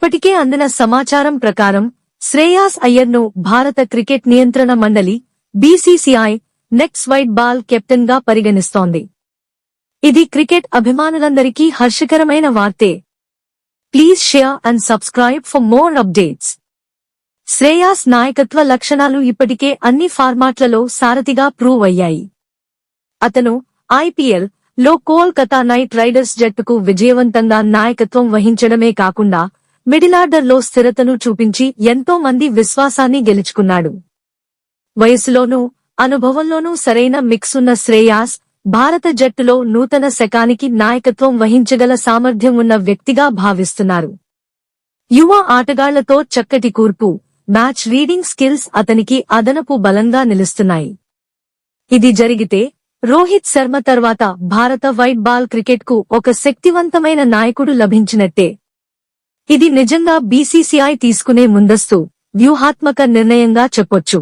ఇప్పటికే అందిన సమాచారం ప్రకారం శ్రేయాస్ అయ్యర్ను భారత క్రికెట్ నియంత్రణ మండలి BCCI next white ball captain గా పరిగణిస్తోంది. ఇది క్రికెట్ అభిమానులందరికీ హర్షకరమైన వార్తే. Please share and subscribe for more updates. Shreyas నాయకత్వ లక్షణాలు ఇప్పటికే అన్ని ఫార్మాట్లలో సారథిగా ప్రూవ్ అయ్యాయి. అతను ఐపీఎల్ లో కోల్కతా నైట్ రైడర్స్ జట్టుకు విజయవంతంగా నాయకత్వం వహించడమే కాకుండా మిడిలార్డర్ లో స్థిరతను చూపించి ఎంతో మంది విశ్వాసాన్ని గెలుచుకున్నాడు. వయసులోనూ అనుభవంలోనూ సరైన మిక్స్ ఉన్న శ్రేయాస్ భారత జట్టులో నూతన శకానికి నాయకత్వం వహించగల సామర్థ్యం ఉన్న వ్యక్తిగా భావిస్తున్నారు. యువ ఆటగాళ్లతో చక్కటి కూర్పు, మ్యాచ్ రీడింగ్ స్కిల్స్ అతనికి అదనపు బలంగా నిలుస్తున్నాయి. ఇది జరిగితే రోహిత్ శర్మ తర్వాత భారత వైట్ బాల్ క్రికెట్కు ఒక శక్తివంతమైన నాయకుడు లభించినట్టే. ఇది నిజంగా బీసీసీఐ తీసుకునే ముందస్తు వ్యూహాత్మక నిర్ణయంగా చెప్పొచ్చు.